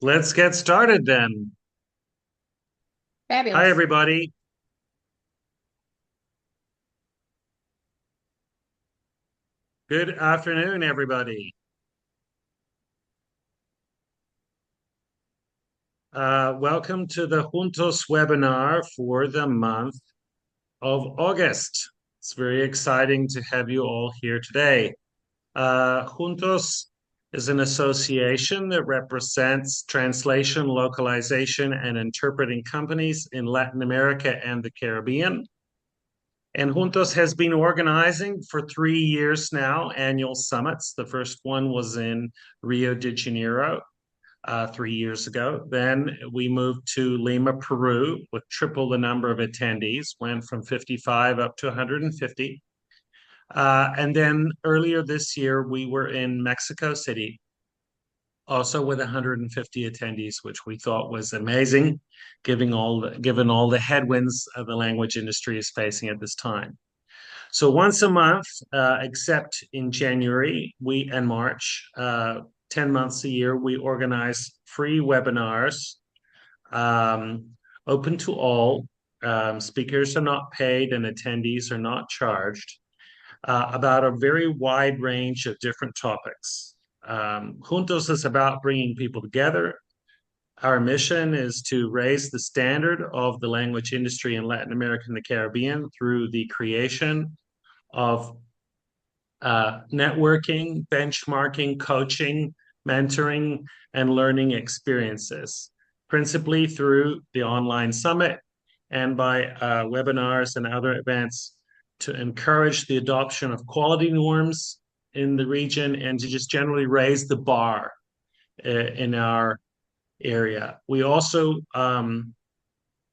Let's get started then. Hi, Fabulous. everybody. Good afternoon, everybody. Welcome to the JUNTOS webinar for the month of August. It's very exciting to have you all here today. JUNTOS is an association that represents translation, localization, and interpreting companies in Latin America and the Caribbean. And JUNTOS has been organizing for 3 years now, annual summits. The first one was in Rio de Janeiro 3 years ago. Then we moved to Lima, Peru, with triple the number of attendees, went from 55 up to 150. And then earlier this year, we were in Mexico City, also with 150 attendees, which we thought was amazing, given all the headwinds the language industry is facing at this time. So once a month, except in January and March, 10 months a year, we organize free webinars, um, open to all. Speakers are not paid and attendees are not charged, about a very wide range of different topics. Juntos is about bringing people together. Our mission is to raise the standard of the language industry in Latin America and the Caribbean through the creation of networking, benchmarking, coaching, mentoring, and learning experiences, principally through the online summit and by webinars and other events to encourage the adoption of quality norms in the region and to just generally raise the bar in our area. We also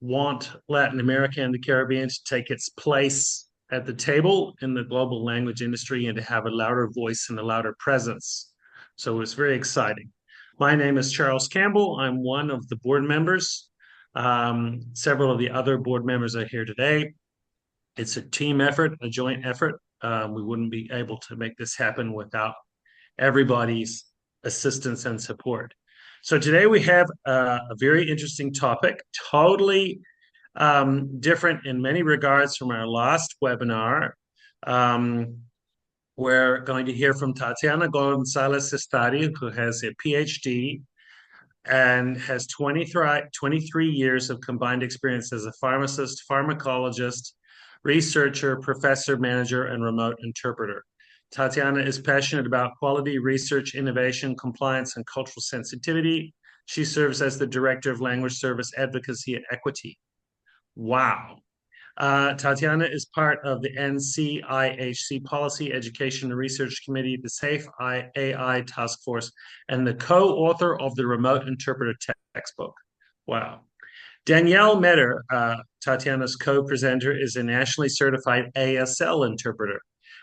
want Latin America and the Caribbean to take its place at the table in the global language industry and to have a louder voice and a louder presence. So it's very exciting. My name is Charles Campbell. I'm one of the board members. Several of the other board members are here today. It's a team effort, a joint effort. We wouldn't be able to make this happen without everybody's assistance and support. So today we have a very interesting topic, totally different in many regards from our last webinar. We're going to hear from Tatiana González-Cestari, who has a PhD and has 23 years of combined experience as a pharmacist, pharmacologist, researcher, professor, manager, and remote interpreter. Tatiana is passionate about quality, research, innovation, compliance, and cultural sensitivity. She serves as the Director of Language Service Advocacy at Equiti. Wow. Tatiana is part of the NCIHC Policy, Education, and Research Committee, the SAFE AI Task Force, and the co-author of the Remote Interpreter textbook. Wow. Danielle Meder, Tatiana's co-presenter, is a nationally certified ASL interpreter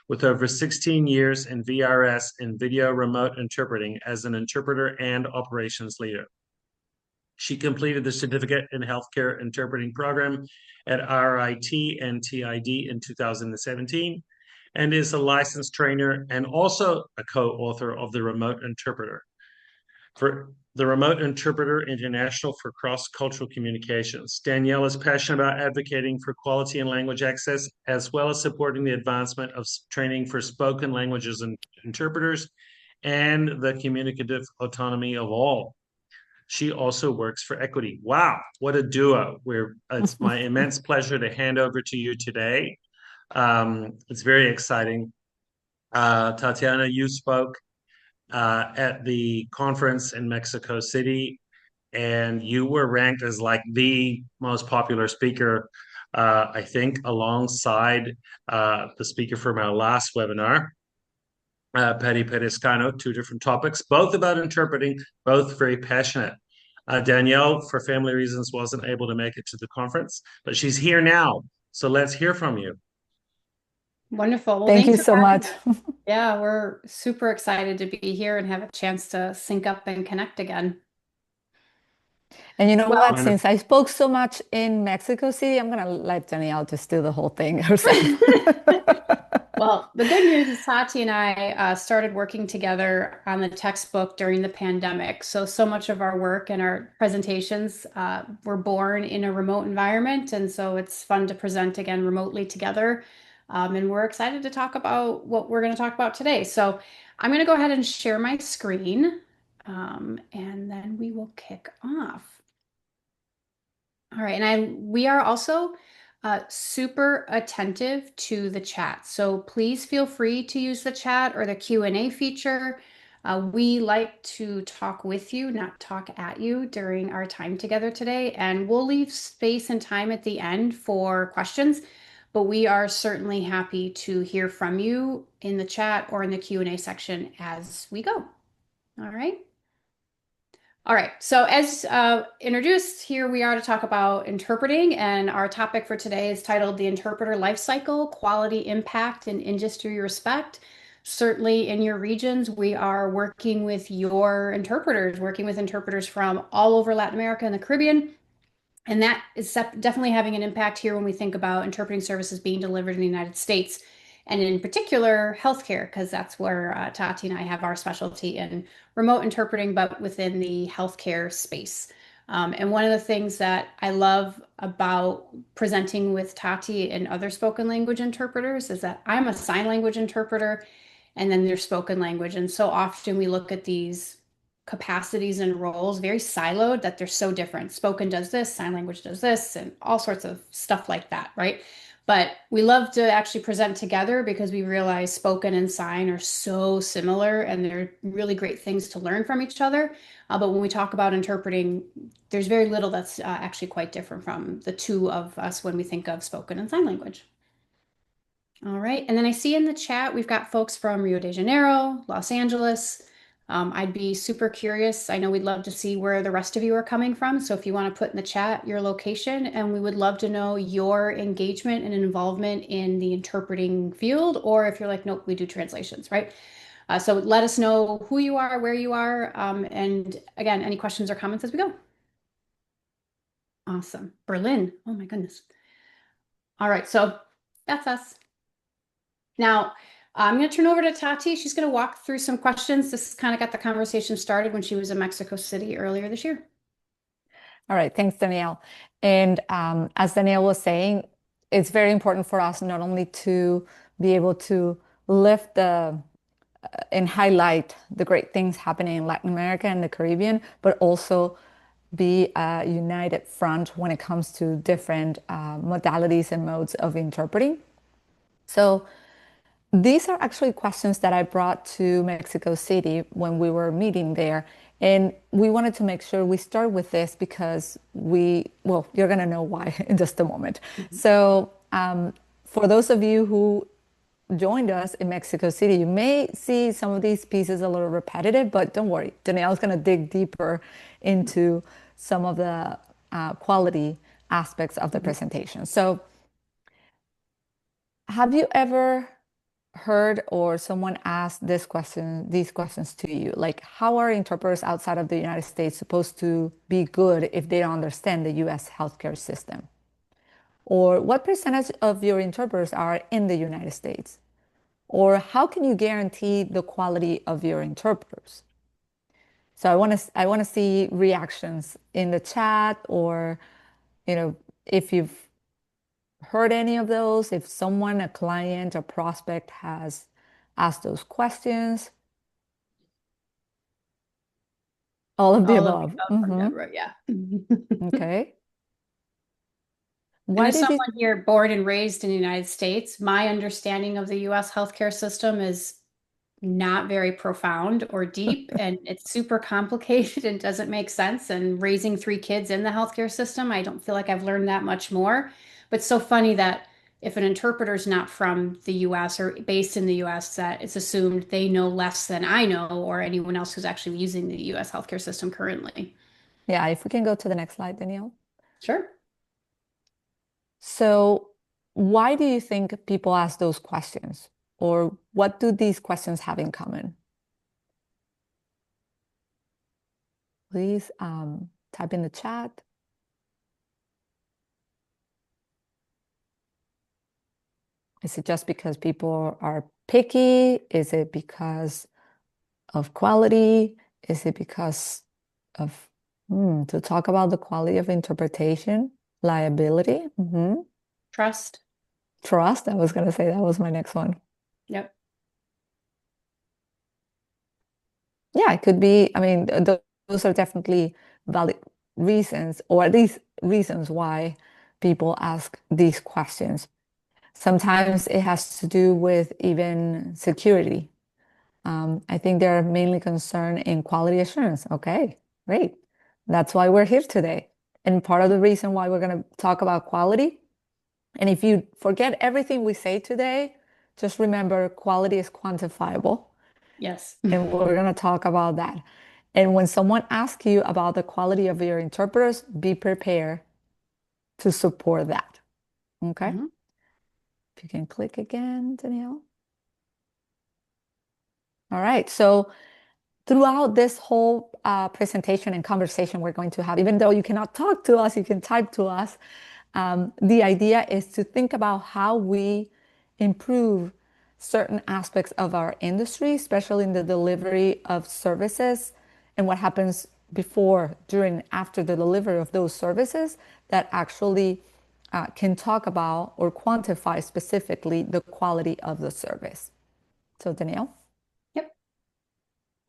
with over 16 years in VRS and video remote interpreting as an interpreter and operations leader. She completed the Certificate in Healthcare Interpreting program at RIT and TID in 2017 and is a licensed trainer and also a co-author of the Remote Interpreter for the Remote Interpreter International for Cross-Cultural Communications. Danielle is passionate about advocating for quality and language access, as well as supporting the advancement of training for spoken languages and interpreters and the communicative autonomy of all. She also works for Equiti. Wow, what a duo. It's my immense pleasure to hand over to you today. It's very exciting. Tatiana, you spoke at the conference in Mexico City, and you were ranked as like the most popular speaker, I think, alongside the speaker from our last webinar, 𝗵𝗵 𝗂𝗶𝗁𝗏, two different topics, both about interpreting, both very passionate. Danielle, for family reasons, wasn't able to make it to the conference, but she's here now. So let's hear from you. Wonderful. Well, Thank you thanks for so having much. us. Yeah, we're super excited to be here and have a chance to sync up and connect again. And you know Well, what? Wonderful. Since I spoke so much in Mexico City, I'm gonna let Danielle just do the whole thing herself. well, the good news is Tati and I started working together on the textbook during the pandemic. So much of our work and our presentations were born in a remote environment. And so it's fun to present again remotely together. And we're excited to talk about what we're going to talk about today. So I'm going to go ahead and share my screen, and then we will kick off. All right, and we are also super attentive to the chat. So please feel free to use the chat or the Q&A feature. We like to talk with you, not talk at you during our time together today. And we'll leave space and time at the end for questions, but we are certainly happy to hear from you in the chat or in the Q&A section as we go. All right. All right, so as introduced, here we are to talk about interpreting, and our topic for today is titled The Interpreter Life Cycle, Quality Impact and Industry Respect. Certainly in your regions, we are working with your interpreters, working with interpreters from all over Latin America and the Caribbean. And that is definitely having an impact here when we think about interpreting services being delivered in the United States, and in particular, healthcare, because that's where Tati and I have our specialty in remote interpreting, but within the healthcare space. And one of the things that I love about presenting with Tati and other spoken language interpreters is that I'm a sign language interpreter, and then there's spoken language. And so often we look at these capacities and roles very siloed, that they're so different. Spoken does this, sign language does this, and all sorts of stuff like that, right? But we love to actually present together because we realize spoken and sign are so similar and they're really great things to learn from each other. But when we talk about interpreting, there's very little that's actually quite different from the two of us when we think of spoken and sign language. All right, and then I see in the chat we've got folks from Rio de Janeiro, Los Angeles. I'd be super curious. I know we'd love to see where the rest of you are coming from. So if you want to put in the chat your location, and we would love to know your engagement and involvement in the interpreting field, or if you're like, nope, we do translations, right? So let us know who you are, where you are, and again, any questions or comments as we go. Awesome. Berlin. Oh my goodness. All right, so that's us. Now, I'm going to turn over to Tati. She's going to walk through some questions. This kind of got the conversation started when she was in Mexico City earlier this year. All right, thanks, Danielle. And as Danielle was saying, it's very important for us not only to be able to lift and highlight the great things happening in Latin America and the Caribbean, but also be a united front when it comes to different modalities and modes of interpreting. So these are actually questions that I brought to Mexico City when we were meeting there. And we wanted to make sure we start with this because well, you're going to know why in just a moment. So for those of you who joined us in Mexico City, you may see some of these pieces a little repetitive, but don't worry. Danielle's going to dig deeper into some of the quality aspects of the presentation. So have you ever heard or someone asked these questions to you? Like, how are interpreters outside of the United States supposed to be good if they don't understand the US healthcare system? Or what percentage of your interpreters are in the United States? Or how can you guarantee the quality of your interpreters? So I want to see reactions in the chat, or if you've heard any of those, if someone, a client, a prospect has asked those questions. All of the above. Deborah, yeah. Okay. And as someone here born and raised in the United States, my understanding of the US healthcare system is not very profound or deep, and it's super complicated and doesn't make sense. And raising 3 kids in the healthcare system, I don't feel like I've learned that much more. But it's so funny that if an interpreter is not from the US or based in the US, that it's assumed they know less than I know or anyone else who's actually using the US healthcare system currently. Yeah, if we can go to the next slide, Danielle. Sure. So why do you think people ask those questions? Or what do these questions have in common? Please type in the chat. Is it just because people are picky? Is it because of quality? Is it because of, to talk about the quality of interpretation, liability? Trust. Trust, I was going to say that was my next one. Yep. Yeah, it could be, I mean, those are definitely valid reasons, or at least reasons why people ask these questions. Sometimes it has to do with even security. I think they're mainly concerned in quality assurance. Okay, great. That's why we're here today. And part of the reason why we're going to talk about quality, and if you forget everything we say today, just remember quality is quantifiable. Yes. And we're going to talk about that. And when someone asks you about the quality of your interpreters, be prepared to support that. Okay? If you can click again, Danielle. All right. So throughout this whole presentation and conversation we're going to have, even though you cannot talk to us, you can type to us. The idea is to think about how we improve certain aspects of our industry, especially in the delivery of services, and what happens before, during, after the delivery of those services that actually can talk about or quantify specifically the quality of the service. So, Danielle? Yep.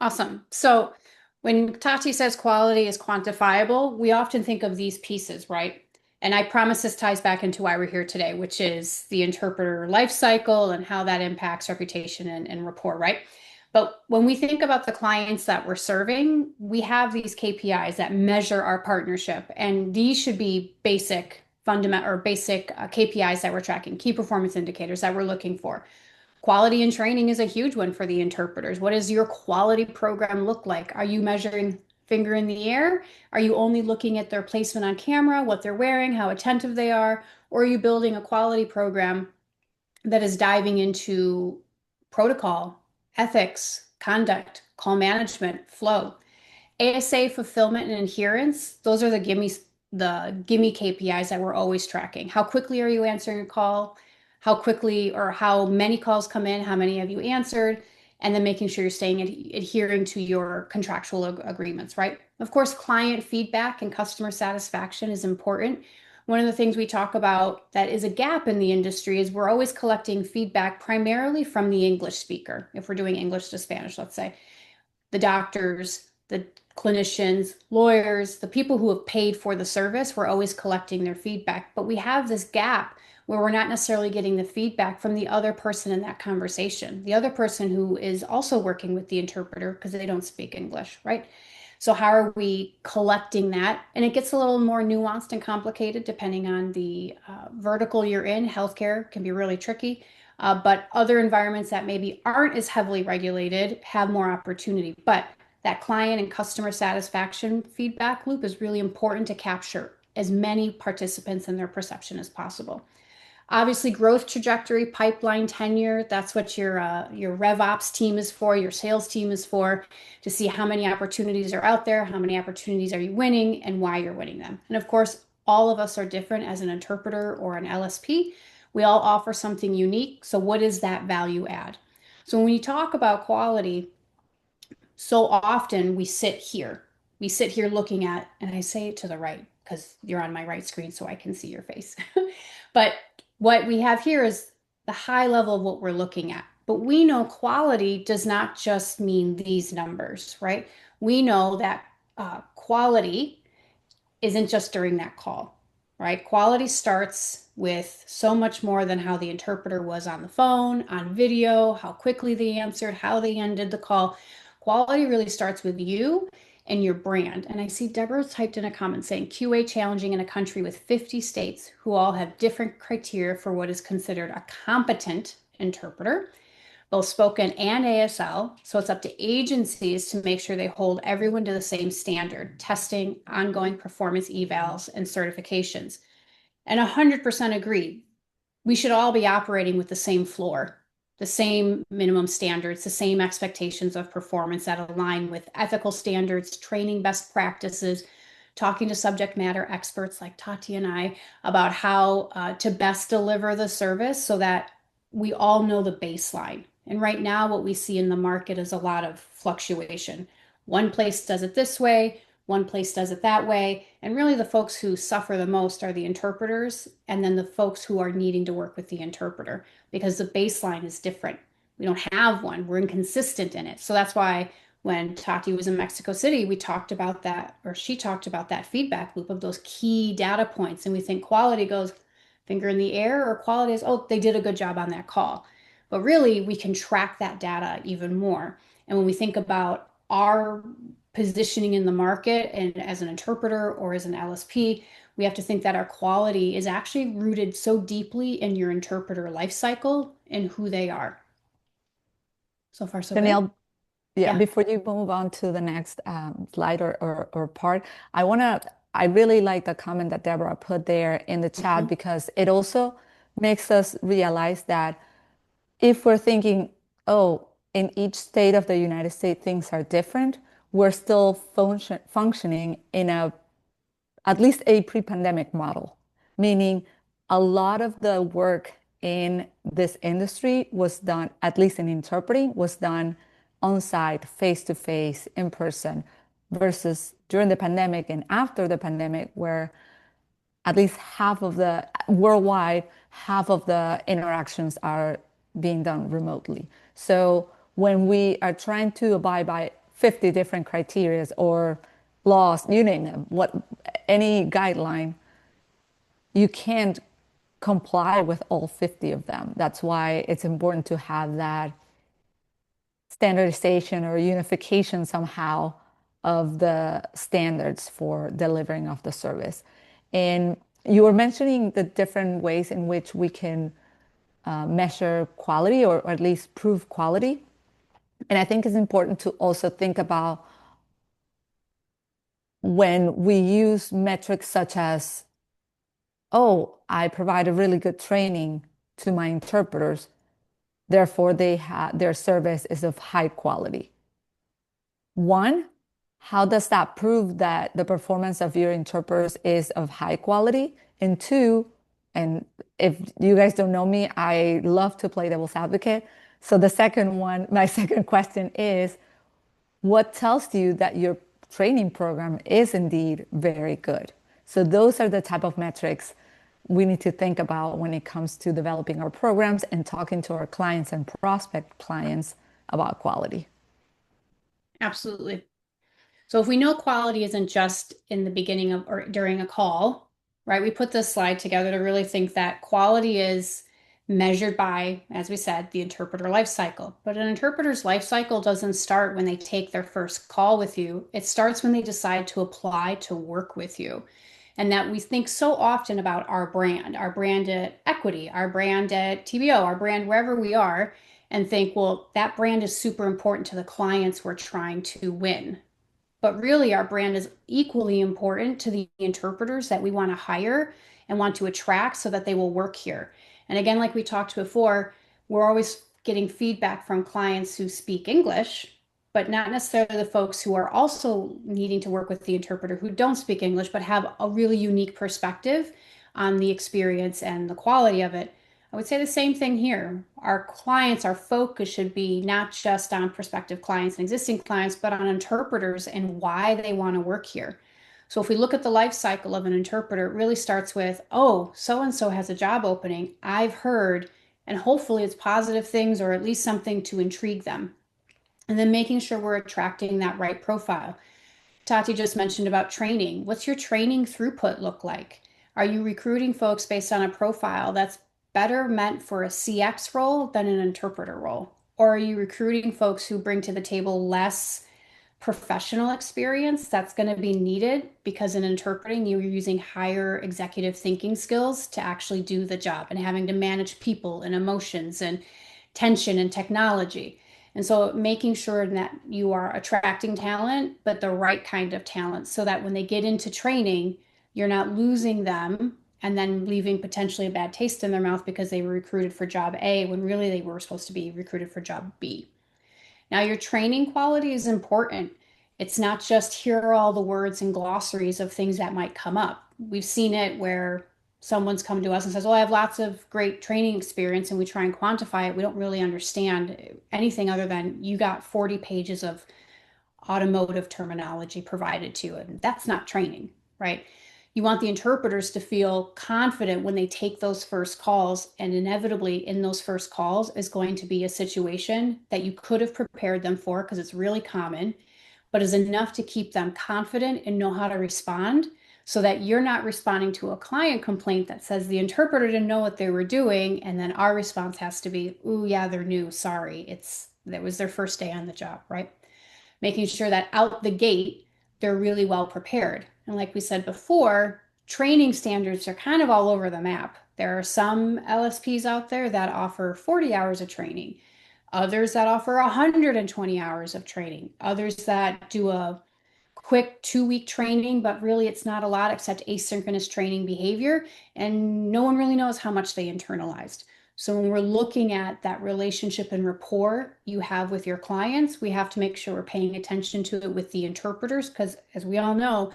Awesome. So when Tati says quality is quantifiable, we often think of these pieces, right? And I promise this ties back into why we're here today, which is the interpreter life cycle and how that impacts reputation and rapport, right? But when we think about the clients that we're serving, we have these KPIs that measure our partnership. And these should be basic, fundamental, or basic KPIs that we're tracking, key performance indicators that we're looking for. Quality and training is a huge one for the interpreters. What does your quality program look like? Are you measuring finger in the air? Are you only looking at their placement on camera, what they're wearing, how attentive they are? Or are you building a quality program that is diving into protocol, ethics, conduct, call management, flow? ASA fulfillment and adherence, those are the gimme KPIs that we're always tracking. How quickly are you answering a call? How quickly or how many calls come in? How many have you answered? And then making sure you're staying adhering to your contractual agreements, right? Of course, client feedback and customer satisfaction is important. One of the things we talk about that is a gap in the industry is we're always collecting feedback primarily from the English speaker. If we're doing English to Spanish, let's say, the doctors, the clinicians, lawyers, the people who have paid for the service, we're always collecting their feedback. But we have this gap where we're not necessarily getting the feedback from the other person in that conversation, the other person who is also working with the interpreter because they don't speak English, right? So how are we collecting that? And it gets a little more nuanced and complicated depending on the vertical you're in. Healthcare can be really tricky, but other environments that maybe aren't as heavily regulated have more opportunity. But that client and customer satisfaction feedback loop is really important to capture as many participants in their perception as possible. Obviously, growth trajectory, pipeline tenure, that's what your RevOps team is for, your sales team is for, to see how many opportunities are out there, how many opportunities are you winning, and why you're winning them. And of course, all of us are different as an interpreter or an LSP. We all offer something unique. So what is that value add? So when you talk about quality, so often we sit here. We sit here looking at, and I say it to the right because you're on my right screen so I can see your face. But what we have here is the high level of what we're looking at. But we know quality does not just mean these numbers, right? We know that quality isn't just during that call, right? Quality starts with so much more than how the interpreter was on the phone, on video, how quickly they answered, how they ended the call. Quality really starts with you and your brand. And I see Deborah typed in a comment saying QA challenging in a country with 50 states who all have different criteria for what is considered a competent interpreter, both spoken and ASL. So it's up to agencies to make sure they hold everyone to the same standard, testing, ongoing performance evals, and certifications. And 100% agree. We should all be operating with the same floor, the same minimum standards, the same expectations of performance that align with ethical standards, training best practices, talking to subject matter experts like Tati and I about how to best deliver the service so that we all know the baseline. And right now, what we see in the market is a lot of fluctuation. One place does it this way, one place does it that way. And really, the folks who suffer the most are the interpreters, and then the folks who are needing to work with the interpreter, because the baseline is different. We don't have one, we're inconsistent in it. So that's why when Tati was in Mexico City, we talked about that, or she talked about that feedback loop of those key data points. And we think quality goes finger in the air, or quality is, oh, they did a good job on that call. But really, we can track that data even more. And when we think about our positioning in the market and as an interpreter or as an LSP, we have to think that our quality is actually rooted so deeply in your interpreter life cycle and who they are. So far, so good. Danielle, Yeah. before you move on to the next slide or part, I really like the comment that Deborah put there in the chat because it also makes us realize that if we're thinking, oh, in each state of the United States, things are different, we're still functioning in at least a pre-pandemic model, meaning a lot of the work in this industry was done, at least in interpreting, was done on site, face to face, in person, versus during the pandemic and after the pandemic, where at least worldwide, half of the interactions are being done remotely. So when we are trying to abide by 50 different criteria or laws, you name them, any guideline, you can't comply with all 50 of them. That's why it's important to have that standardization or unification somehow of the standards for delivering of the service. And you were mentioning the different ways in which we can measure quality or at least prove quality. And I think it's important to also think about when we use metrics such as, oh, I provide a really good training to my interpreters, therefore their service is of high quality. One, how does that prove that the performance of your interpreters is of high quality? And two, and if you guys don't know me, I love to play devil's advocate. So my second question is, what tells you that your training program is indeed very good? So those are the type of metrics we need to think about when it comes to developing our programs and talking to our clients and prospect clients about quality. Absolutely. So if we know quality isn't just in the beginning of or during a call, right? We put this slide together to really think that quality is measured by, as we said, the interpreter life cycle. But an interpreter's life cycle doesn't start when they take their first call with you. It starts when they decide to apply to work with you. And that we think so often about our brand at Equiti, our brand at TBO, our brand wherever we are, and think, well, that brand is super important to the clients we're trying to win. But really, our brand is equally important to the interpreters that we want to hire and want to attract so that they will work here. And again, like we talked before, we're always getting feedback from clients who speak English, but not necessarily the folks who are also needing to work with the interpreter who don't speak English, but have a really unique perspective on the experience and the quality of it. I would say the same thing here. Our clients, our focus should be not just on prospective clients and existing clients, but on interpreters and why they want to work here. So if we look at the life cycle of an interpreter, it really starts with, oh, so-and-so has a job opening, I've heard, and hopefully it's positive things or at least something to intrigue them. And then making sure we're attracting that right profile. Tati just mentioned about training. What's your training throughput look like? Are you recruiting folks based on a profile that's better meant for a CX role than an interpreter role? Or are you recruiting folks who bring to the table less professional experience that's going to be needed because in interpreting, you're using higher executive thinking skills to actually do the job and having to manage people and emotions and tension and technology. And so making sure that you are attracting talent, but the right kind of talent so that when they get into training, you're not losing them and then leaving potentially a bad taste in their mouth because they were recruited for job A when really they were supposed to be recruited for job B. Now, your training quality is important. It's not just here are all the words and glossaries of things that might come up. We've seen it where someone's come to us and says, "Oh, I have lots of great training experience," and we try and quantify it. We don't really understand anything other than you got 40 pages of automotive terminology provided to you, and that's not training, right? You want the interpreters to feel confident when they take those first calls, and inevitably in those first calls is going to be a situation that you could have prepared them for because it's really common, but is enough to keep them confident and know how to respond so that you're not responding to a client complaint that says the interpreter didn't know what they were doing, and then our response has to be, "Ooh, yeah, they're new, sorry, that was their first day on the job," right? Making sure that out the gate, they're really well prepared. And like we said before, training standards are kind of all over the map. There are some LSPs out there that offer 40 hours of training, others that offer 120 hours of training, others that do a quick 2-week training, but really it's not a lot except asynchronous training behavior, and no one really knows how much they internalized. So when we're looking at that relationship and rapport you have with your clients, we have to make sure we're paying attention to it with the interpreters, because as we all know,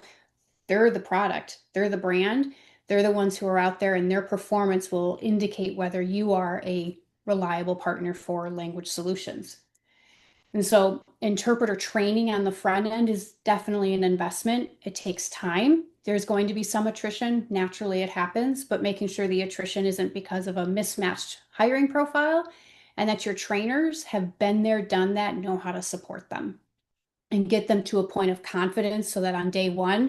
they're the product, they're the brand, they're the ones who are out there, and their performance will indicate whether you are a reliable partner for language solutions. And so interpreter training on the front end is definitely an investment. It takes time. There's going to be some attrition. Naturally, it happens, but making sure the attrition isn't because of a mismatched hiring profile, and that your trainers have been there, done that, know how to support them and get them to a point of confidence so that on day one,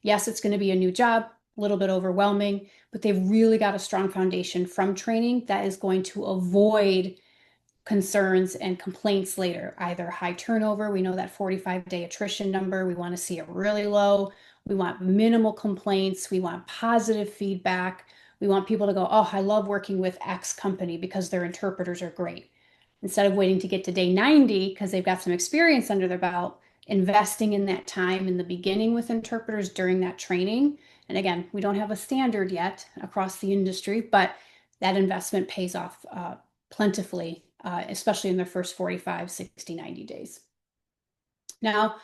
yes, it's going to be a new job, a little bit overwhelming, but they've really got a strong foundation from training that is going to avoid concerns and complaints later, either high turnover. We know that 45-day attrition number, we want to see it really low. We want minimal complaints. We want positive feedback. We want people to go, "Oh, I love working with X company because their interpreters are great." Instead of waiting to get to day 90 because they've got some experience under their belt, investing in that time in the beginning with interpreters during that training. And again, we don't have a standard yet across the industry, but that investment pays off plentifully, especially in their first 45, 60, 90 days. Now,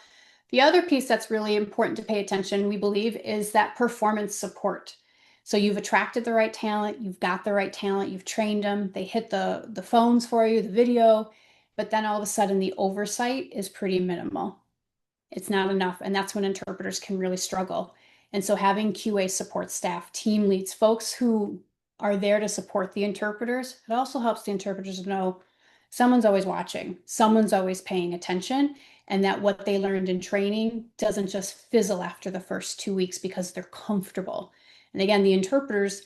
the other piece that's really important to pay attention, we believe, is that performance support. So you've attracted the right talent, you've got the right talent, you've trained them, they hit the phones for you, the video, but then all of a sudden the oversight is pretty minimal. It's not enough, and that's when interpreters can really struggle. And so having QA support staff, team leads, folks who are there to support the interpreters, it also helps the interpreters know someone's always watching, someone's always paying attention, and that what they learned in training doesn't just fizzle after the first 2 weeks because they're comfortable. And again, the interpreters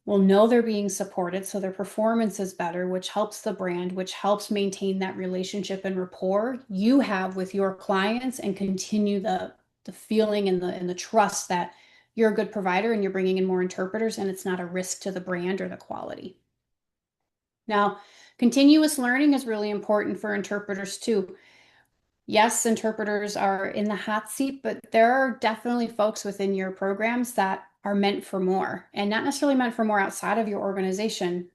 will know they're being supported, so their performance is better, which helps the brand, which helps maintain that relationship and rapport you have with your clients and continue the feeling and the trust that you're a good provider and you're bringing in more interpreters and it's not a risk to the brand or the quality. Now, continuous learning is really important for interpreters too. Yes, interpreters are in the hot seat, but there are definitely folks within your programs that are meant for more, and not necessarily meant for more outside of your organization.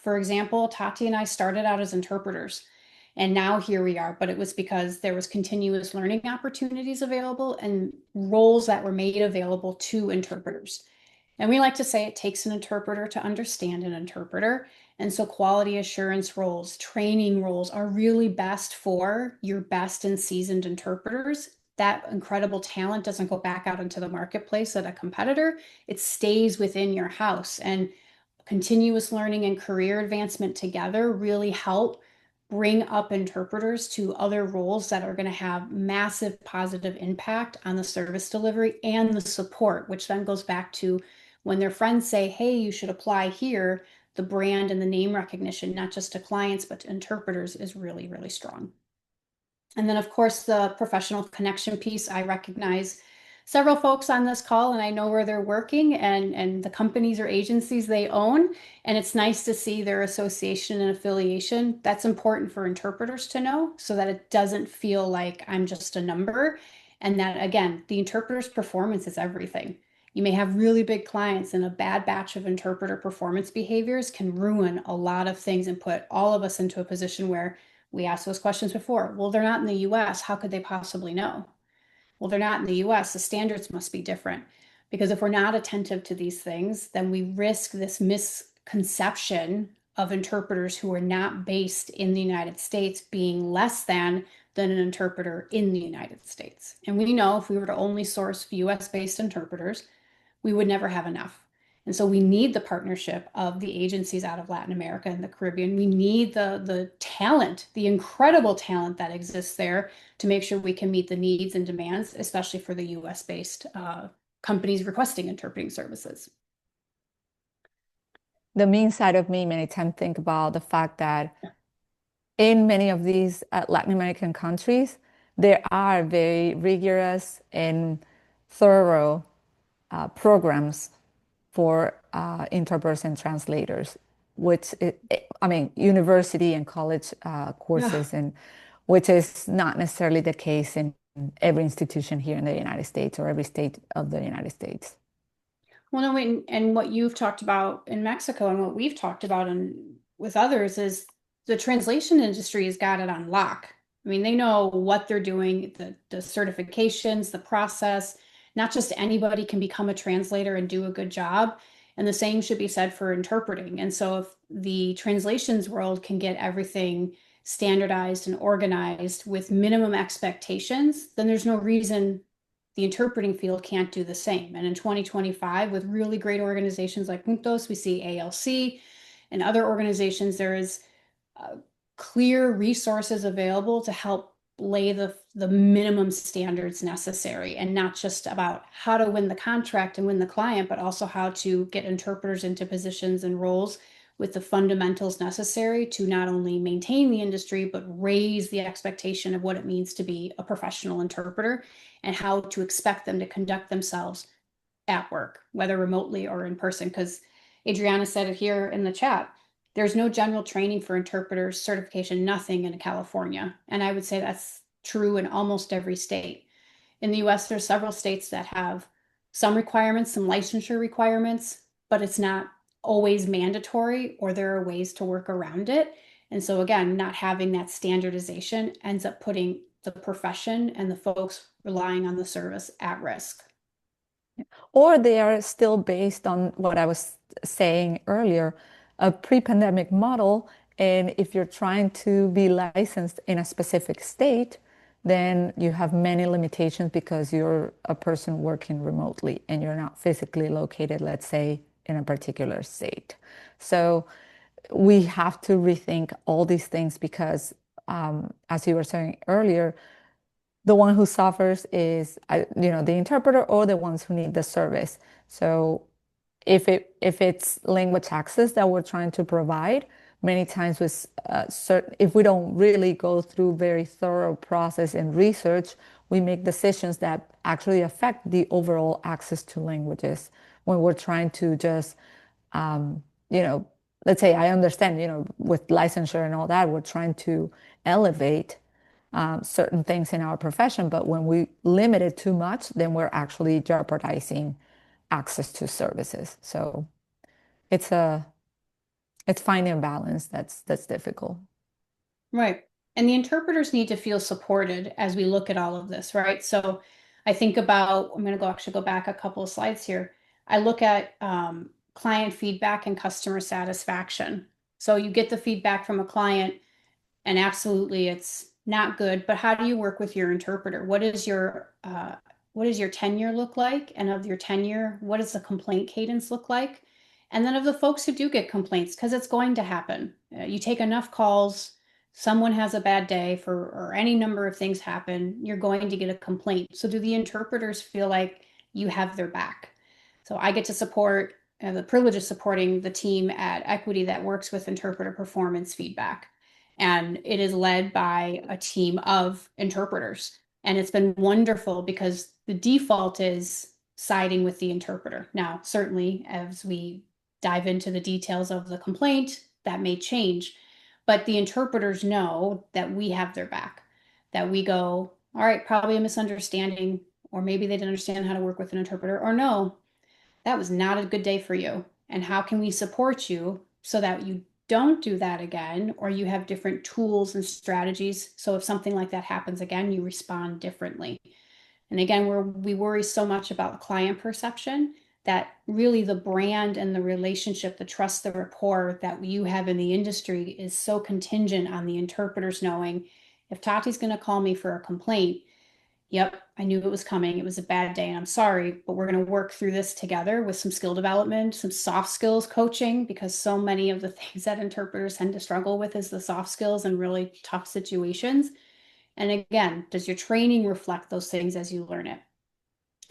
For example, Tati and I started out as interpreters, and now here we are, but it was because there was continuous learning opportunities available and roles that were made available to interpreters. And we like to say it takes an interpreter to understand an interpreter. And so quality assurance roles, training roles are really best for your best and seasoned interpreters. That incredible talent doesn't go back out into the marketplace at a competitor. It stays within your house, and continuous learning and career advancement together really help bring up interpreters to other roles that are going to have massive positive impact on the service delivery and the support, which then goes back to when their friends say, "Hey, you should apply here," the brand and the name recognition, not just to clients, but to interpreters, is really, really strong. And then, of course, the professional connection piece. I recognize several folks on this call, and I know where they're working and the companies or agencies they own. And it's nice to see their association and affiliation. That's important for interpreters to know so that it doesn't feel like I'm just a number. And that, again, the interpreter's performance is everything. You may have really big clients, and a bad batch of interpreter performance behaviors can ruin a lot of things and put all of us into a position where we asked those questions before. Well, they're not in the US. How could they possibly know? Well, they're not in the US. The standards must be different. Because if we're not attentive to these things, then we risk this misconception of interpreters who are not based in the United States being less than an interpreter in the United States. And we know if we were to only source US-based interpreters, we would never have enough. And so we need the partnership of the agencies out of Latin America and the Caribbean. We need the talent, the incredible talent that exists there to make sure we can meet the needs and demands, especially for the US-based companies requesting interpreting services. The mean side of me many times think about the fact that in many of these Latin American countries, there are very rigorous and thorough programs for interpreters and translators, which I mean, university and college courses, and which is not necessarily the case in every institution here in the United States or every state of the United States. Well, no, and what you've talked about in Mexico and what we've talked about with others is the translation industry has got it on lock. I mean, they know what they're doing, the certifications, the process. Not just anybody can become a translator and do a good job. And the same should be said for interpreting. And so if the translations world can get everything standardized and organized with minimum expectations, then there's no reason the interpreting field can't do the same. And in 2025, with really great organizations like JUNTOS, we see ALC and other organizations, there is clear resources available to help lay the minimum standards necessary, and not just about how to win the contract and win the client, but also how to get interpreters into positions and roles with the fundamentals necessary to not only maintain the industry, but raise the expectation of what it means to be a professional interpreter and how to expect them to conduct themselves at work, whether remotely or in person. Because Adriana said it here in the chat, there's no general training for interpreters, certification, nothing in California. And I would say that's true in almost every state. In the US, there's several states that have some requirements, some licensure requirements, but it's not always mandatory, or there are ways to work around it. And so again, not having that standardization ends up putting the profession and the folks relying on the service at risk. Or they are still based on what I was saying earlier, a pre-pandemic model. And if you're trying to be licensed in a specific state, then you have many limitations because you're a person working remotely and you're not physically located, let's say, in a particular state. So we have to rethink all these things because, as you were saying earlier, the one who suffers is, the interpreter or the ones who need the service. So if it's language access that we're trying to provide, many times with if we don't really go through very thorough process and research, we make decisions that actually affect the overall access to languages when we're trying to just, let's say, I understand, with licensure and all that, we're trying to elevate certain things in our profession, but when we limit it too much, then we're actually jeopardizing access to services. So it's finding a balance that's difficult. Right. And the interpreters need to feel supported as we look at all of this, right? So I think about, I'm going to actually go back a couple of slides here. I look at client feedback and customer satisfaction. So you get the feedback from a client and absolutely it's not good, but how do you work with your interpreter? What does your tenure look like? And of your tenure, what does the complaint cadence look like? And then of the folks who do get complaints, because it's going to happen. You take enough calls, someone has a bad day or any number of things happen, you're going to get a complaint. So do the interpreters feel like you have their back? So I get to support, the privilege of supporting the team at Equiti that works with interpreter performance feedback. And it is led by a team of interpreters. And it's been wonderful because the default is siding with the interpreter. Now, certainly, as we dive into the details of the complaint, that may change. But the interpreters know that we have their back, that we go, all right, probably a misunderstanding, or maybe they didn't understand how to work with an interpreter, or no, that was not a good day for you. And how can we support you so that you don't do that again, or you have different tools and strategies. So if something like that happens again, you respond differently. And again, we worry so much about client perception that really the brand and the relationship, the trust, the rapport that you have in the industry is so contingent on the interpreters knowing if Tati's going to call me for a complaint, yep, I knew it was coming. It was a bad day and I'm sorry, but we're going to work through this together with some skill development, some soft skills coaching, because so many of the things that interpreters tend to struggle with is the soft skills in really tough situations. And again, does your training reflect those things as you learn it?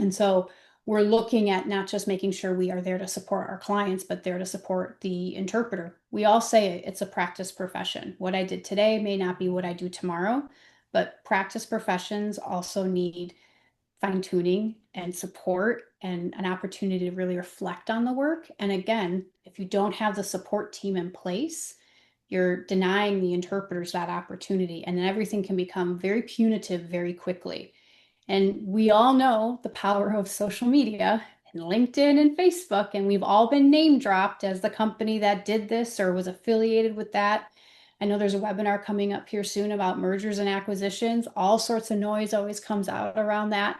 And so we're looking at not just making sure we are there to support our clients, but there to support the interpreter. We all say it's a practice profession. What I did today may not be what I do tomorrow, but practice professions also need fine-tuning and support and an opportunity to really reflect on the work. And again, if you don't have the support team in place, you're denying the interpreters that opportunity, and then everything can become very punitive very quickly. And we all know the power of social media and LinkedIn and Facebook, and we've all been name dropped as the company that did this or was affiliated with that. I know there's a webinar coming up here soon about mergers and acquisitions. All sorts of noise always comes out around that.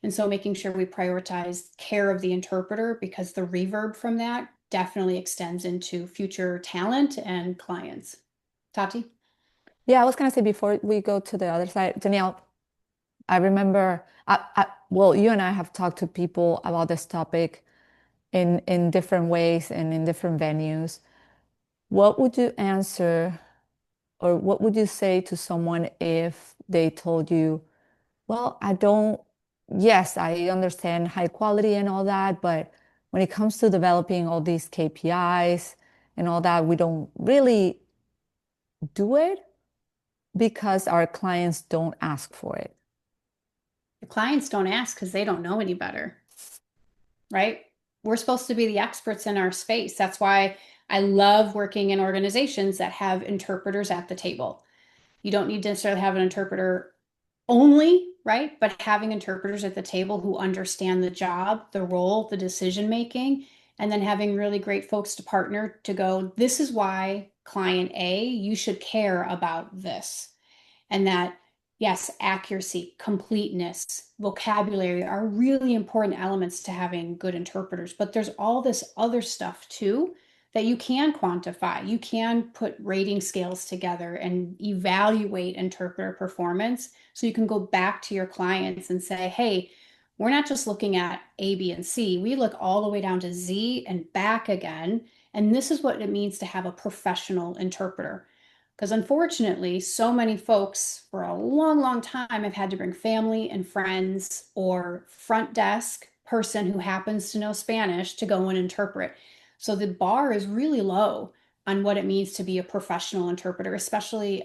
And so making sure we prioritize care of the interpreter, because the reverb from that definitely extends into future talent and clients. Tati? Yeah, I was going to say before we go to the other side, Danielle, I remember, well, you and I have talked to people about this topic in different ways and in different venues. What would you answer, or what would you say to someone if they told you, well, yes, I understand high quality and all that, but when it comes to developing all these KPIs and all that, we don't really do it because our clients don't ask for it. The clients don't ask because they don't know any better, right? We're supposed to be the experts in our space. That's why I love working in organizations that have interpreters at the table. You don't need to necessarily have an interpreter only, right? But having interpreters at the table who understand the job, the role, the decision making, and then having really great folks to partner to go, this is why client A, you should care about this. And that, yes, accuracy, completeness, vocabulary are really important elements to having good interpreters. But there's all this other stuff too that you can quantify. You can put rating scales together and evaluate interpreter performance. So you can go back to your clients and say, hey, we're not just looking at A, B, and C. We look all the way down to Z and back again. And this is what it means to have a professional interpreter. Because unfortunately, so many folks for a long, long time have had to bring family and friends or front desk person who happens to know Spanish to go and interpret. So the bar is really low on what it means to be a professional interpreter, especially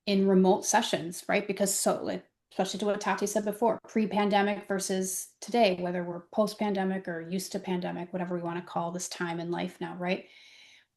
in remote sessions, right? Because especially to what Tati said before, pre-pandemic versus today, whether we're post-pandemic or used to pandemic, whatever we want to call this time in life now, right?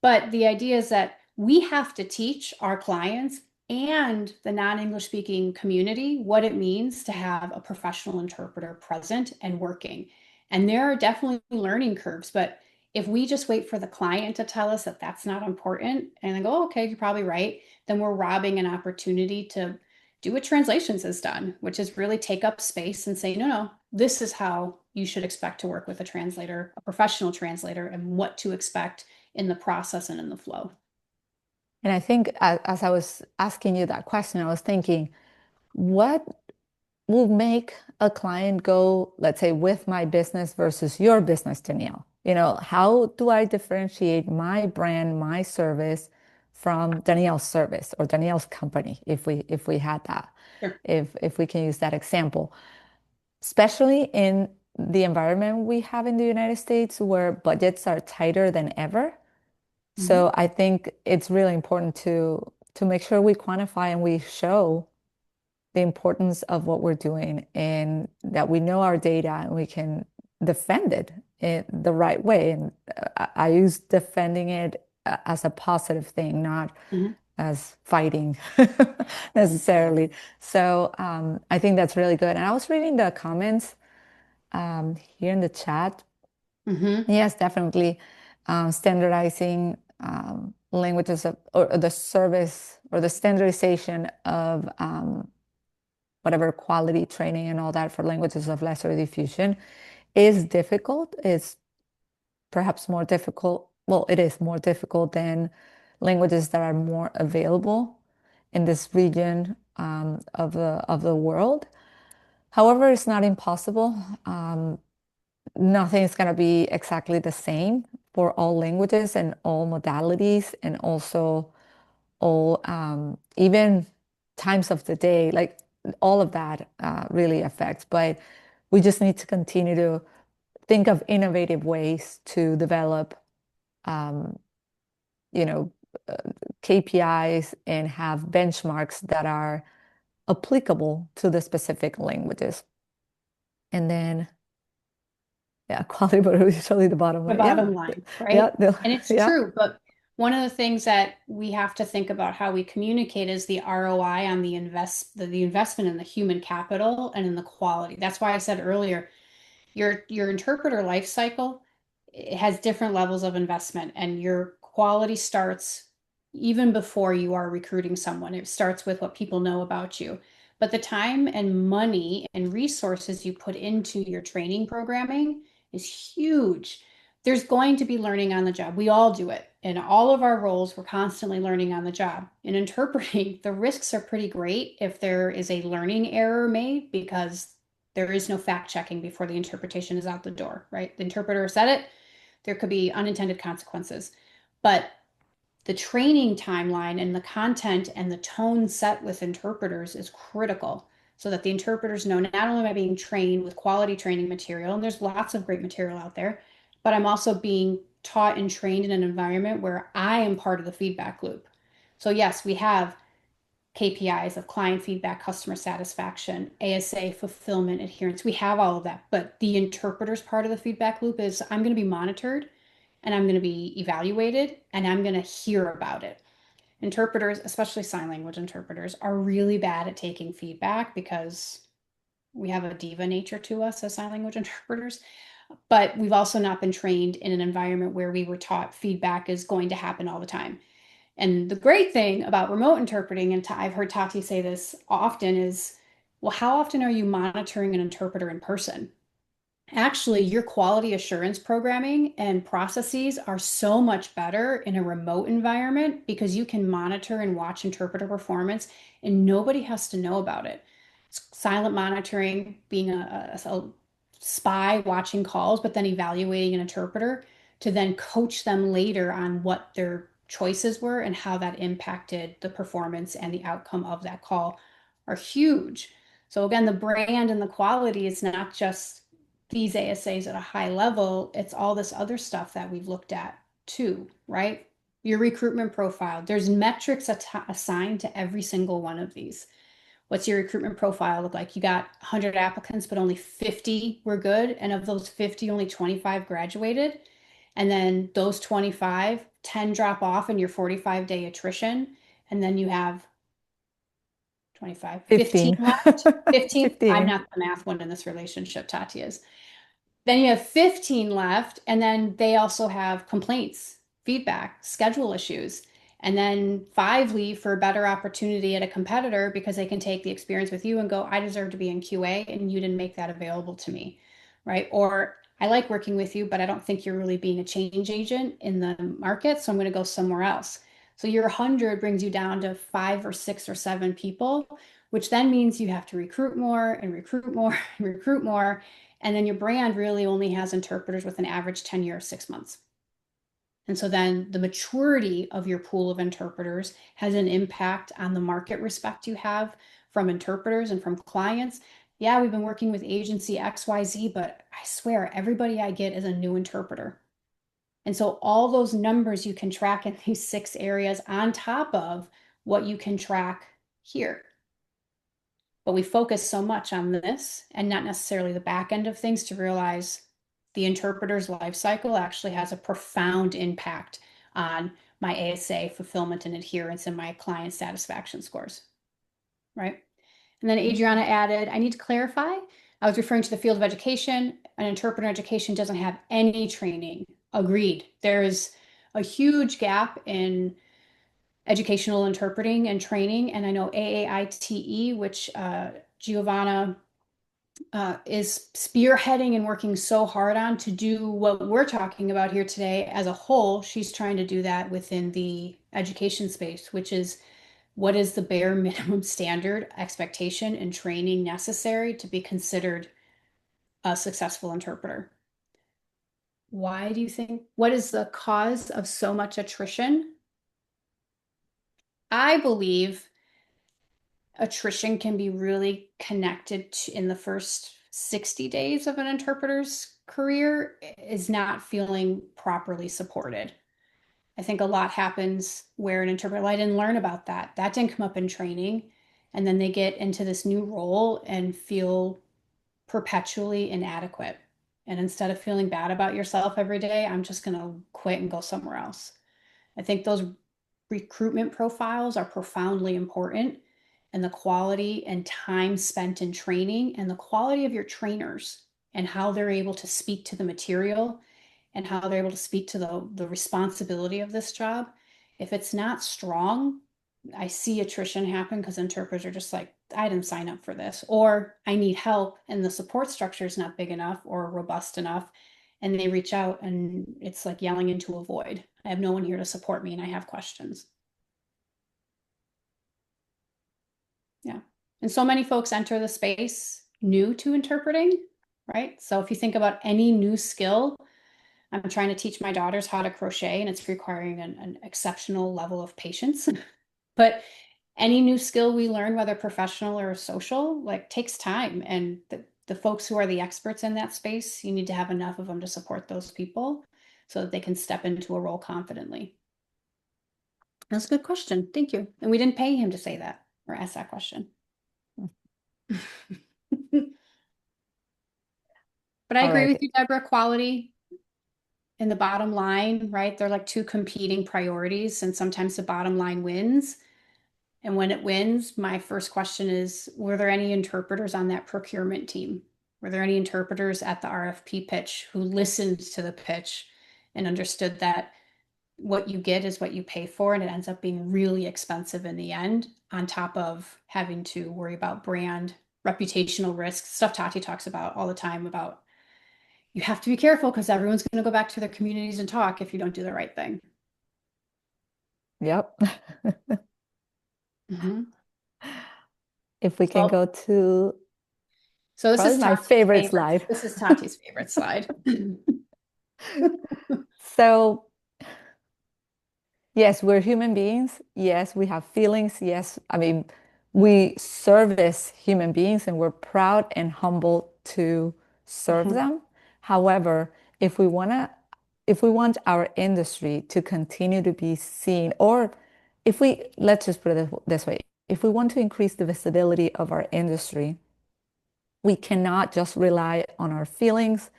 But the idea is that we have to teach our clients and the non-English speaking community what it means to have a professional interpreter present and working. And there are definitely learning curves, but if we just wait for the client to tell us that that's not important and then go, oh, okay, you're probably right, then we're robbing an opportunity to do what translations has done, which is really take up space and say, no, this is how you should expect to work with a translator, a professional translator, and what to expect in the process and in the flow. And I think as I was asking you that question, I was thinking, what will make a client go, let's say, with my business versus your business, Danielle? How do I differentiate my brand, my service from Danielle's service or Danielle's company, if we had that, Sure. if we can use that example, especially in the environment we have in the United States where budgets are tighter than ever. So I think it's really important to make sure we quantify and we show the importance of what we're doing and that we know our data and we can defend it in the right way. And I use defending it as a positive thing, not as fighting necessarily. So I think that's really good. And I was reading the comments here in the chat. Yes, definitely. Standardizing languages or the service or the standardization of whatever quality training and all that for languages of lesser diffusion is difficult. It's perhaps more difficult. Well, it is more difficult than languages that are more available in this region of the world. However, it's not impossible. Nothing is going to be exactly the same for all languages and all modalities, and also all even times of the day, like all of that really affects. But we just need to continue to think of innovative ways to develop, you know, KPIs and have benchmarks that are applicable to the specific languages. And then, yeah, quality, but usually the bottom line. The bottom line, right? Yeah, and it's yeah. true, but one of the things that we have to think about how we communicate is the ROI on the investment in the human capital and in the quality. That's why I said earlier, your interpreter life cycle, it has different levels of investment, and your quality starts even before you are recruiting someone. It starts with what people know about you. But the time and money and resources you put into your training programming is huge. There's going to be learning on the job. We all do it. In all of our roles, we're constantly learning on the job. In interpreting, the risks are pretty great if there is a learning error made, because there is no fact checking before the interpretation is out the door, right? The interpreter said it, there could be unintended consequences. But the training timeline and the content and the tone set with interpreters is critical, so that the interpreters know not only am I being trained with quality training material, and there's lots of great material out there, but I'm also being taught and trained in an environment where I am part of the feedback loop. So yes, we have KPIs of client feedback, customer satisfaction, ASA, fulfillment, adherence. We have all of that, but the interpreter's part of the feedback loop is I'm going to be monitored, and I'm going to be evaluated, and I'm going to hear about it. Interpreters, especially sign language interpreters, are really bad at taking feedback because we have a diva nature to us as sign language interpreters. But we've also not been trained in an environment where we were taught feedback is going to happen all the time. And the great thing about remote interpreting, and I've heard Tati say this often, is, well, how often are you monitoring an interpreter in person? Actually, your quality assurance programming and processes are so much better in a remote environment, because you can monitor and watch interpreter performance and nobody has to know about it. Silent monitoring, being a spy watching calls, but then evaluating an interpreter to then coach them later on what their choices were and how that impacted the performance and the outcome of that call are huge. So again, the brand and the quality is not just these ASAs at a high level, it's all this other stuff that we've looked at too, right? Your recruitment profile, there's metrics assigned to every single one of these. What's your recruitment profile look like? You got 100 applicants, but only 50 were good. And of those 50, only 25 graduated. And then those 25, 10 drop off in your 45-day attrition. And then you have 25, 15 left. 15. 15. I'm not the math one in this relationship, Tati is. Then you have 15 left, and then they also have complaints, feedback, schedule issues. And then 5 leave for a better opportunity at a competitor because they can take the experience with you and go, I deserve to be in QA and you didn't make that available to me, right? Or I like working with you, but I don't think you're really being a change agent in the market, so I'm going to go somewhere else. So your 100 brings you down to 5 or 6 or 7 people, which then means you have to recruit more and recruit more and recruit more. And then your brand really only has interpreters with an average tenure of 6 months. And so then the maturity of your pool of interpreters has an impact on the market respect you have from interpreters and from clients. Yeah, we've been working with agency XYZ, but I swear everybody I get is a new interpreter. And so all those numbers you can track in these 6 areas on top of what you can track here. But we focus so much on this and not necessarily the back end of things to realize the interpreter's life cycle actually has a profound impact on my ASA fulfillment and adherence and my client satisfaction scores, right? And then Adriana added, I need to clarify, I was referring to the field of education. An interpreter education doesn't have any training. Agreed. There is a huge gap in educational interpreting and training. And I know AAITE, which Giovanna is spearheading and working so hard on to do what we're talking about here today as a whole. She's trying to do that within the education space, which is what is the bare minimum standard, expectation, and training necessary to be considered a successful interpreter. Why do you think, what is the cause of so much attrition? I believe attrition can be really connected to, in the first 60 days of an interpreter's career, is not feeling properly supported. I think a lot happens where an interpreter, well, I didn't learn about that. That didn't come up in training. And then they get into this new role and feel perpetually inadequate. And instead of feeling bad about yourself every day, I'm just going to quit and go somewhere else. I think those recruitment profiles are profoundly important, and the quality and time spent in training and the quality of your trainers and how they're able to speak to the material and how they're able to speak to the responsibility of this job. If it's not strong, I see attrition happen because interpreters are just like, I didn't sign up for this, or I need help and the support structure is not big enough or robust enough. And they reach out and it's like yelling into a void. I have no one here to support me and I have questions. Yeah. And so many folks enter the space new to interpreting, right? So if you think about any new skill, I'm trying to teach my daughters how to crochet and it's requiring an exceptional level of patience. But any new skill we learn, whether professional or social, like takes time. And the folks who are the experts in that space, you need to have enough of them to support those people so that they can step into a role confidently. That's a good question. Thank you. And we didn't pay him to say that or ask that question. But I agree with you, Deborah, quality and the bottom line, right? They're like two competing priorities, and sometimes the bottom line wins. And when it wins, my first question is, were there any interpreters on that procurement team? Were there any interpreters at the RFP pitch who listened to the pitch and understood that what you get is what you pay for, and it ends up being really expensive in the end, on top of having to worry about brand, reputational risks, stuff Tati talks about all the time about you have to be careful because everyone's going to go back to their communities and talk if you don't do the right thing. Yep. Mm-hmm. If we can go to, so this is my favorite slide. This is Tati's favorite slide. So yes, we're human beings. Yes, we have feelings. Yes, I mean, we service human beings and we're proud and humble to serve them. However, if we want our industry to continue to be seen, or let's just put it this way, if we want to increase the visibility of our industry, we cannot just rely on our feelings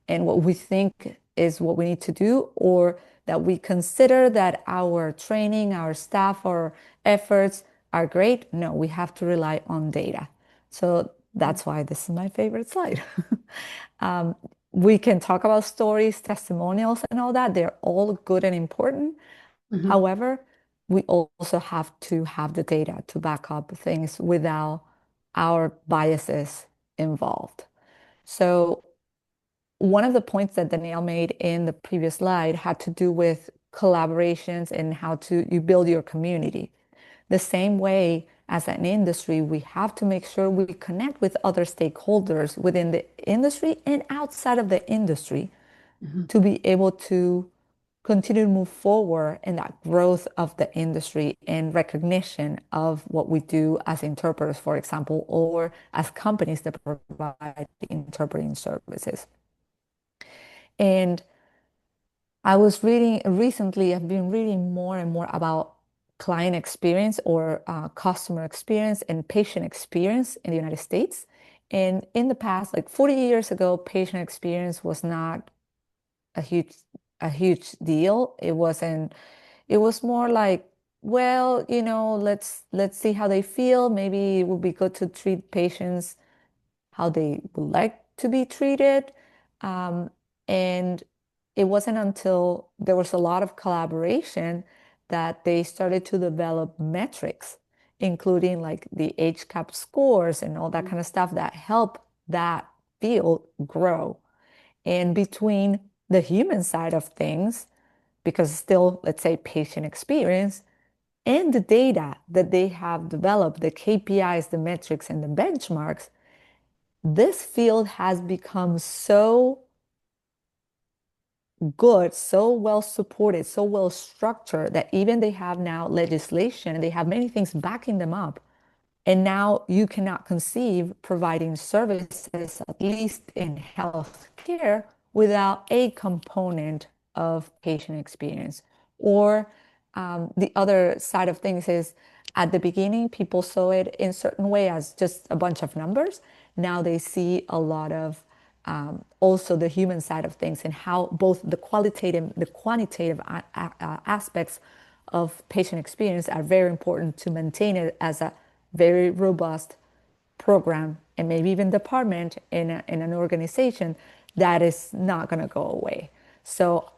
and what we think is what we need to do, or that we consider that our training, our staff, our efforts are great. No, we have to rely on data. So that's why this is my favorite slide. We can talk about stories, testimonials, and all that. They're all good and important. However, we also have to have the data to back up things without our biases involved. So one of the points that Danielle made in the previous slide had to do with collaborations and how you build your community. The same way as an industry, we have to make sure we connect with other stakeholders within the industry and outside of the industry to be able to continue to move forward in that growth of the industry and recognition of what we do as interpreters, for example, or as companies that provide interpreting services. And I was reading recently, I've been reading more and more about client experience or customer experience and patient experience in the United States. And in the past, like 40 years ago, patient experience was not a huge deal. It was more like, well, let's see how they feel. Maybe it would be good to treat patients how they would like to be treated. And it wasn't until there was a lot of collaboration that they started to develop metrics including like the HCAP scores and all that kind of stuff that help that field grow. And between the human side of things, because still, let's say, patient experience, and the data that they have developed, the KPIs, the metrics, and the benchmarks, this field has become so good, so well supported, so well structured that even they have now legislation and they have many things backing them up. And now you cannot conceive providing services, at least in healthcare, without a component of patient experience. Or the other side of things is at the beginning, people saw it in a certain way as just a bunch of numbers. Now they see a lot of also the human side of things and how both the qualitative, the quantitative aspects of patient experience are very important to maintain it as a very robust program and maybe even department in an organization that is not going to go away. So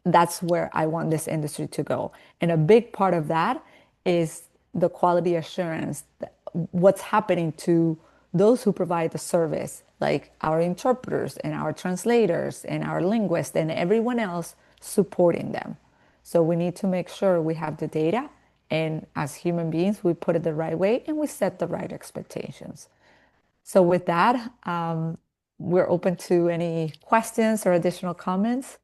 that's where I want this industry to go. And a big part of that is the quality assurance, what's happening to those who provide the service, like our interpreters and our translators and our linguists and everyone else supporting them. So we need to make sure we have the data, and as human beings, we put it the right way and we set the right expectations. So with that, we're open to any questions or additional comments.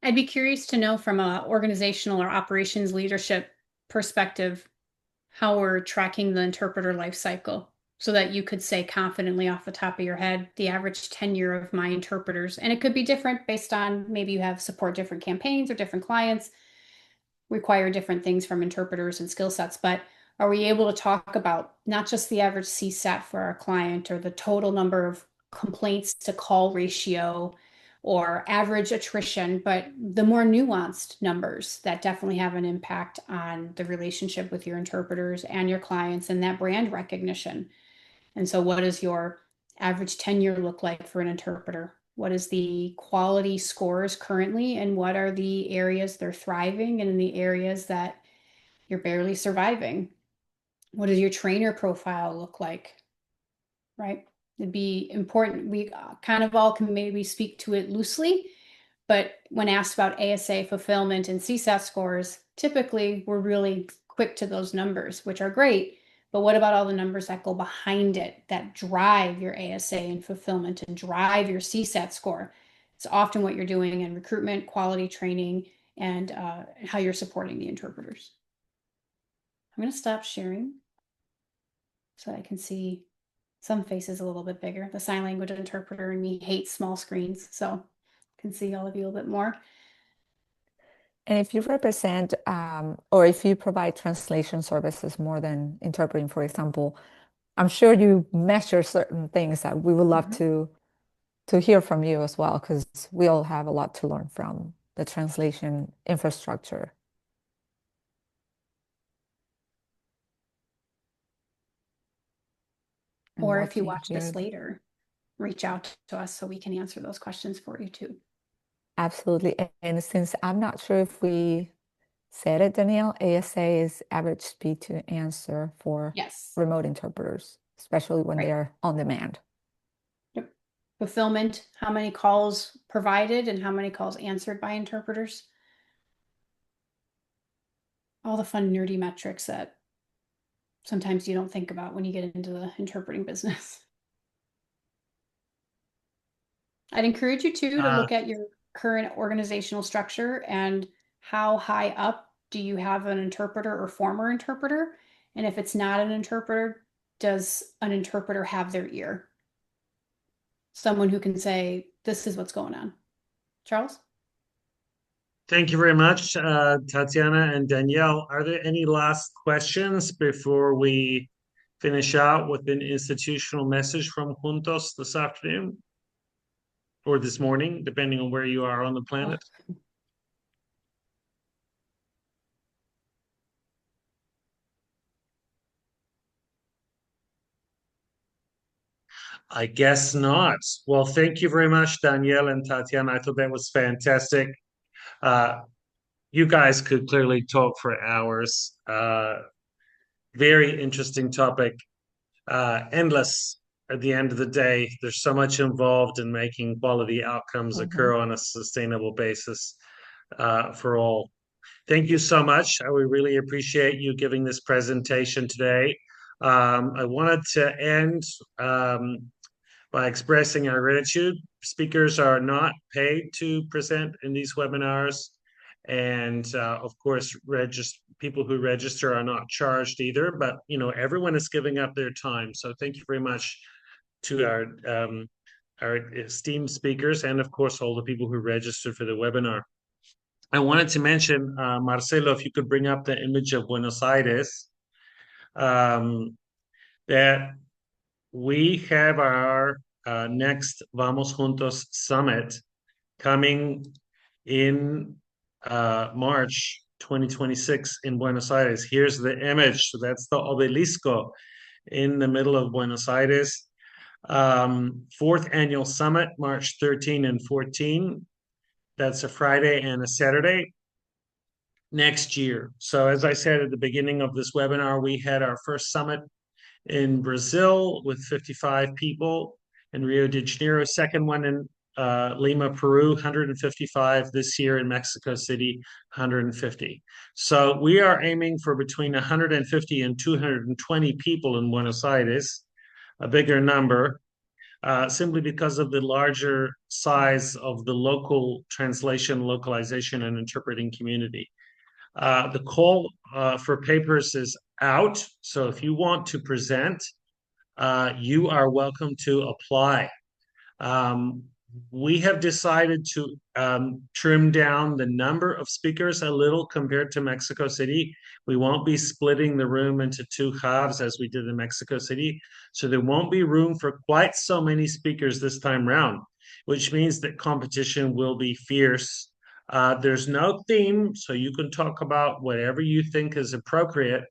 I'd be curious to know from an organizational or operations leadership perspective, how we're tracking the interpreter life cycle so that you could say confidently off the top of your head, the average tenure of my interpreters. And it could be different based on maybe you have support different campaigns or different clients require different things from interpreters and skill sets. But are we able to talk about not just the average CSAT for our client or the total number of complaints to call ratio or average attrition, but the more nuanced numbers that definitely have an impact on the relationship with your interpreters and your clients and that brand recognition. And so what does your average tenure look like for an interpreter? What is the quality scores currently, and what are the areas they're thriving and in the areas that you're barely surviving? What does your trainer profile look like, right? It'd be important. We kind of all can maybe speak to it loosely, but when asked about ASA fulfillment and CSAT scores, typically we're really quick to those numbers, which are great. But what about all the numbers that go behind it that drive your ASA and fulfillment and drive your CSAT score? It's often what you're doing in recruitment, quality training, and how you're supporting the interpreters. I'm going to stop sharing so I can see some faces a little bit bigger. The sign language interpreter and me hate small screens, so I can see all of you a little bit more. And if you represent or if you provide translation services more than interpreting, for example, I'm sure you measure certain things that we would love to hear from you as well, because we all have a lot to learn from the translation infrastructure. Or if you watch this later, reach out to us so we can answer those questions for you too. Absolutely. And since I'm not sure if we said it, Danielle, ASA is average speed to answer for remote interpreters, especially when they're on demand. Yep. Fulfillment, how many calls provided and how many calls answered by interpreters. All the fun nerdy metrics that sometimes you don't think about when you get into the interpreting business. I'd encourage you to look at your current organizational structure and how high up do you have an interpreter or former interpreter? And if it's not an interpreter, does an interpreter have their ear? Someone who can say, this is what's going on. Charles? Thank you very much, Tatiana and Danielle. Are there any last questions before we finish out with an institutional message from Juntos this afternoon? Or this morning, depending on where you are on the planet? I guess not. Well, thank you very much, Danielle and Tatiana. I thought that was fantastic. You guys could clearly talk for hours. Very interesting topic. Endless at the end of the day. There's so much involved in making quality outcomes Mhm. occur on a sustainable basis for all. Thank you so much. We really appreciate you giving this presentation today. I wanted to end by expressing our gratitude. Speakers are not paid to present in these webinars. And of course, people who register are not charged either, but everyone is giving up their time. So thank you very much to our esteemed speakers and of course all the people who registered for the webinar. I wanted to mention, Marcelo, if you could bring up the image of Buenos Aires, that we have our next Vamos Juntos Summit coming in March 2026 in Buenos Aires. Here's the image. So that's the obelisco in the middle of Buenos Aires. Fourth annual summit, March 13 and 14. That's a Friday and a Saturday next year. So as I said at the beginning of this webinar, we had our first summit in Brazil with 55 people, in Rio de Janeiro, second one in Lima, Peru, 155 this year, in Mexico City, 150. So we are aiming for between 150 and 220 people in Buenos Aires, a bigger number, simply because of the larger size of the local translation, localization, and interpreting community. The call for papers is out. So if you want to present, you are welcome to apply. We have decided to trim down the number of speakers a little compared to Mexico City. We won't be splitting the room into two halves as we did in Mexico City. So there won't be room for quite so many speakers this time round, which means that competition will be fierce. There's no theme, so you can talk about whatever you think is appropriate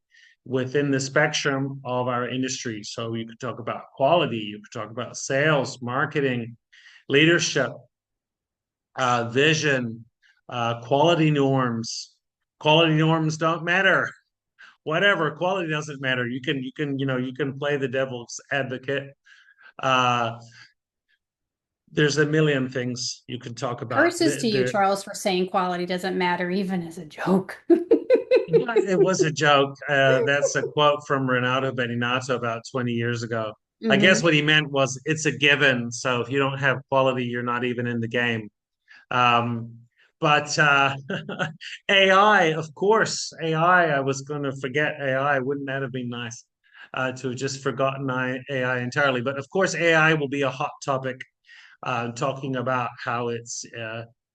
within the spectrum of our industry. So you could talk about quality, you could talk about sales, marketing, leadership, vision, quality norms. Quality norms don't matter. Whatever, quality doesn't matter. You can play the devil's advocate. There's a million things you can talk about. Curses to you, Charles, for saying quality doesn't matter, even as a joke. It was a joke. That's a quote from 𝗏𝗏 𝗏𝗏𝗏𝗏 about 20 years ago. I guess what he meant was it's a given. So if you don't have quality, you're not even in the game. But AI, of course, AI, I was going to forget AI. Wouldn't that have been nice to have just forgotten AI entirely? But of course, AI will be a hot topic, talking about how it's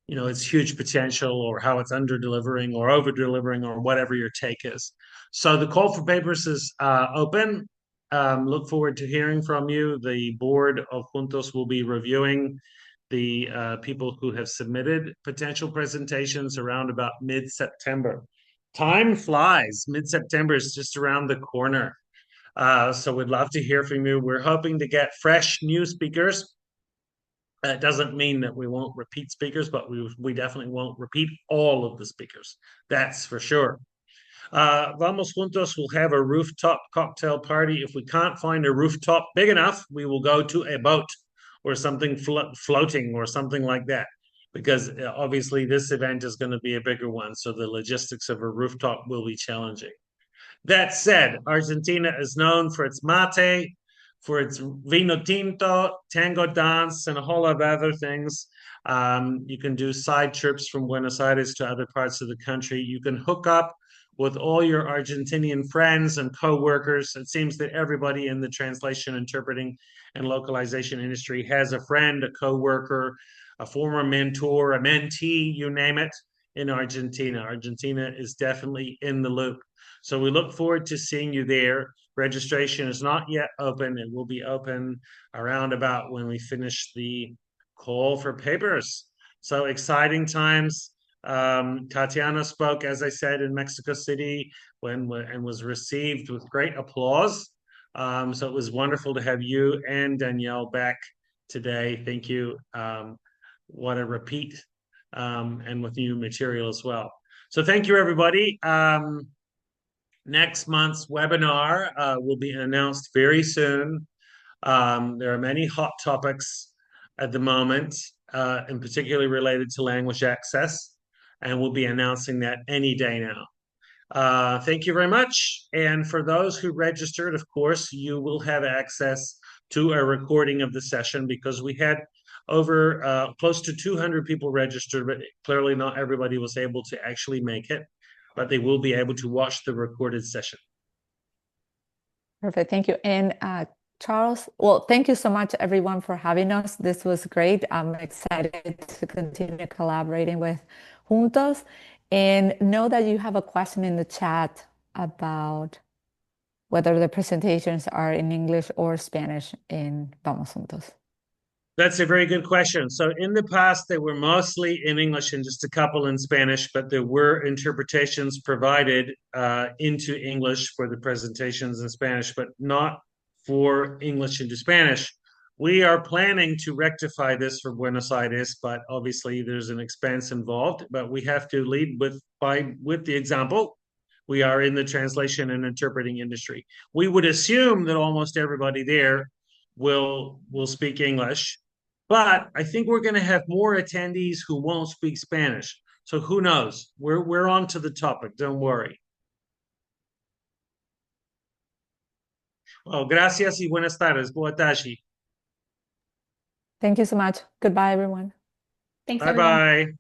its huge potential, or how it's under delivering or over delivering, or whatever your take is. So the call for papers is open. Look forward to hearing from you. The board of Juntos will be reviewing the people who have submitted potential presentations around about mid-September. Time flies. Mid-September is just around the corner. So we'd love to hear from you. We're hoping to get fresh new speakers. That doesn't mean that we won't repeat speakers, but we definitely won't repeat all of the speakers. That's for sure. Vamos Juntos will have a rooftop cocktail party. If we can't find a rooftop big enough, we will go to a boat or something floating or something like that, because obviously this event is going to be a bigger one. So the logistics of a rooftop will be challenging. That said, Argentina is known for its mate, for its vino tinto, tango dance, and a whole lot of other things. You can do side trips from Buenos Aires to other parts of the country. You can hook up with all your Argentinian friends and co-workers. It seems that everybody in the translation, interpreting, and localization industry has a friend, a co-worker, a former mentor, a mentee, you name it, in Argentina. Argentina is definitely in the loop. So we look forward to seeing you there. Registration is not yet open. It will be open around about when we finish the call for papers. So exciting times. Tatiana spoke, as I said, in Mexico City and was received with great applause. So it was wonderful to have you and Danielle back today. Thank you. What a repeat, and with new material as well. So thank you, everybody. Next month's webinar will be announced very soon. There are many hot topics at the moment, and particularly related to language access, and we'll be announcing that any day now. Thank you very much. And for those who registered, of course, you will have access to a recording of the session, because we had over close to 200 people registered, but clearly not everybody was able to actually make it, but they will be able to watch the recorded session. Perfect. Thank you. And Charles, well, thank you so much, everyone, for having us. This was great. I'm excited to continue collaborating with Juntos. And know that you have a question in the chat about whether the presentations are in English or Spanish in Vamos Juntos. That's a very good question. So in the past, they were mostly in English and just a couple in Spanish, but there were interpretations provided into English for the presentations in Spanish, but not for English into Spanish. We are planning to rectify this for Buenos Aires, but obviously there's an expense involved, but we have to lead with the example. We are in the translation and interpreting industry. We would assume that almost everybody there will speak English, but I think we're going to have more attendees who won't speak Spanish. So who knows? We're on to the topic. Don't worry. Well, gracias y buenas tardes. Boa tarde. Thank you so much. Goodbye, everyone. Thanks, Bye everyone. bye.